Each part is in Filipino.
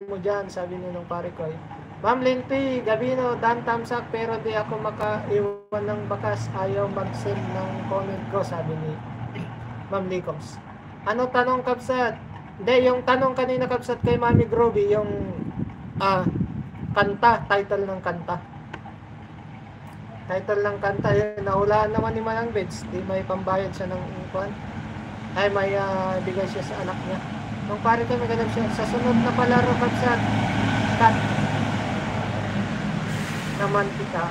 mo dyan, sabi ni nung pare ko. Ma'am Linty, Gabino, Dan thumbs up pero di ako makaiwan ng bakas. Ayaw mag-send ng comment ko, sabi ni Ma'am Licoms. Ano tanong, Kapsat? Hindi, yung tanong kanina, Kapsat, kay Mami Groby, yung kanta, title ng kanta. Title ng kanta, yun, nahulaan naman ni Manang Beds. Di may pambayad siya ng kwan. Ay, may bigay siya sa anak niya. Nung pare ko, magandang siya. Sa sunod na palaro, Kapsat, cut naman kita.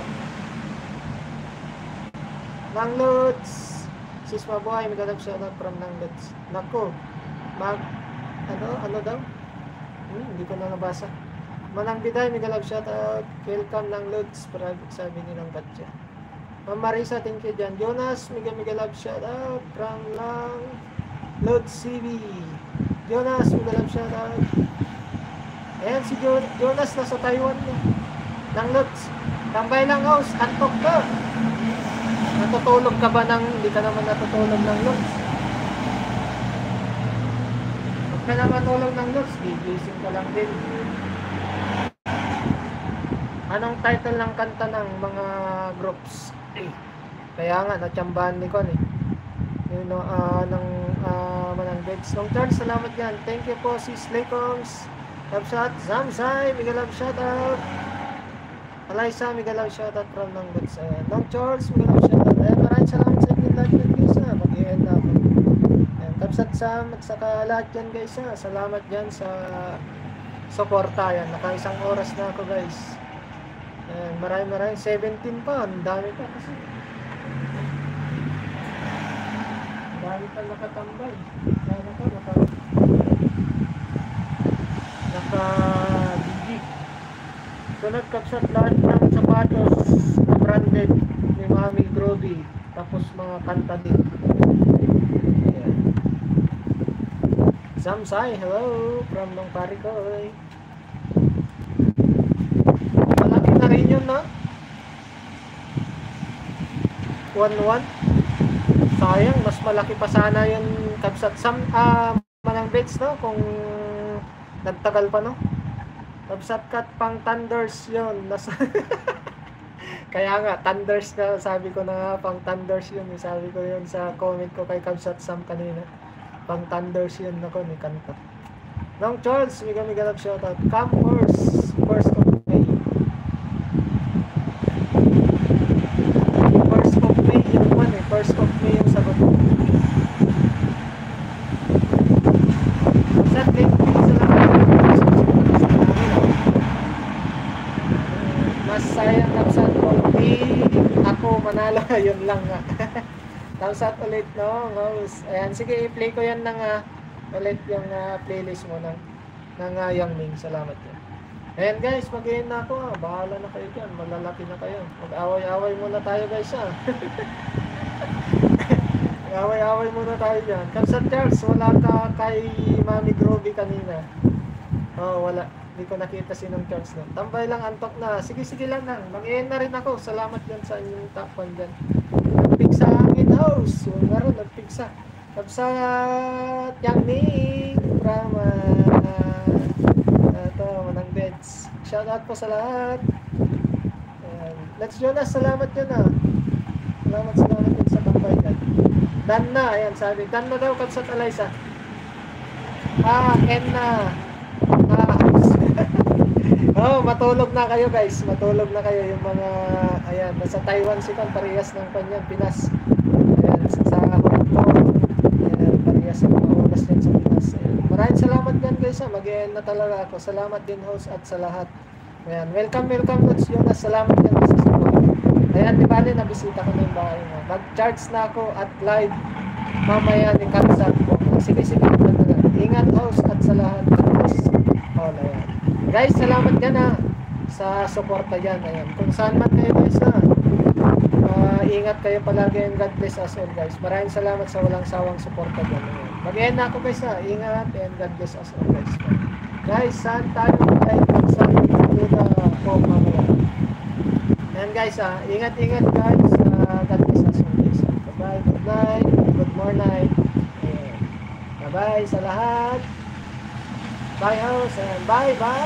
Nang Lods, sis mabuhay, magandang siya from Nang Lods. Naku, ano daw? Hindi ko na nabasa. Manang Biday, magandang shout out. Welcome Nang Lods, sabi nilang Batya. Ma'am Marisa, thank you dyan. Jonas, mega love shout out from Lang Lods CV. Jonas, mega love shout out. Ayan si Jonas, nasa Taiwan niya. Nang Lods, tambay lang house, antok ka. Natutulog ka ba nang hindi ka naman natutulog ng Lods? Huwag ka naman tulog ng Lods, gigising ka lang din. Anong title ng kanta ng mga groups? Kaya nga, natsambahan ni Con eh. Yun ng Manang Beds. Long turn, salamat yan. Thank you po, sis Lacoms. Love shot, Zamzai, mega love shout out. Alaysa, mega love shout out from Nang Beds. Ayan. Long Charles, mega love shout out. Ayan, maraming salamat sa inyo lahat yan guys ha. Mag-i-end na ako. Ayan, Kapsat Sam at saka lahat yan guys ha. Salamat dyan sa suporta. Ayan, naka-isang oras na ako guys. Ayan, maraming 17 pa. Ang dami pa kasi. Ang dami pa nakatambay. Sana ka naka-digit. Sunod, Kapsat, lahat ng sapatos na branded ni Mami Groby. Tapos mga kanta din. Ayan. Zamsai, hello from Nong Parikoy. Malaki na rin yun na 1-1. Sayang, mas malaki pa sana yung Kapsat Manang Beds no kung nagtagal pa no. Kapsat cut pang Thunders yun. Kaya nga Thunders na sabi ko na nga, pang Thunders yun. Sabi ko yun sa comment ko kay Kapsat Sam kanina. Pang Thunders yun ako ni kanta. Long Charles, mega love shoutout. Come first of May. First of May yung one eh. First of May yung sagot. Kapsat, thank you. Mas sayang Kapsat kung di ako manalo. Yun lang nga. Kapsat ulit no. Ayan, sige i-play ko yan ng ulit yung playlist mo ng Yang Ming. Salamat yan. Ayan guys, mag-iin na ako. Bahala na kayo dyan. Malalaki na kayo. Mag-away-away muna tayo guys ha. Mag-away-away muna tayo dyan. Kapsat Charles, wala ka kay Mami Groby kanina. Wala. Hindi ko nakita sinong Charles na. Tambay lang, antok na. Sige lang nang. Mag-iin na rin ako. Salamat yan sa inyong takpan dyan. Nagpigsa ang in-house. Yung laro, nagpigsa. Kapsat Yang Ming from Manang Beds. Shoutout po sa lahat. Let's Jonas, salamat yun ha. Salamat yun sa tambay dyan. Dan na, ayan sabi. Dan na daw Kapsat Alaysa. N na. Matulog na kayo guys. Matulog na kayo yung mga ayan, nasa Taiwan si Kon, parehas ng kanyang Pinas. Ayan, sa Hong Kong. Ayan, parehas ng mga oras yan sa Pinas. Ayan. Maraming salamat yan guys ha. Mag-end na talaga ako. Salamat din host at sa lahat. Ayan, welcome Coach Jonas. Salamat yan sa support. Ayan, di bali nabisita ko na yung bahay mo. Mag-charge na ako at live mamaya ni Kapsat ko. Sige. Ingat host at sa lahat. Ayan. Guys, salamat yan ha sa suporta dyan. Ayan. Kung saan man kayo guys ha, ingat kayo palagi and God bless us all guys. Maraming salamat sa walang sawang suporta dyan. Mag-end na ako guys ha. Ingat and God bless us all guys. Guys, saan tayo tayo saan po mamaya. Ayan guys ha. Ingat guys. God bless us all guys. Bye-bye. Good night. Good morning. Bye-bye sa lahat. Bye house and bye bye.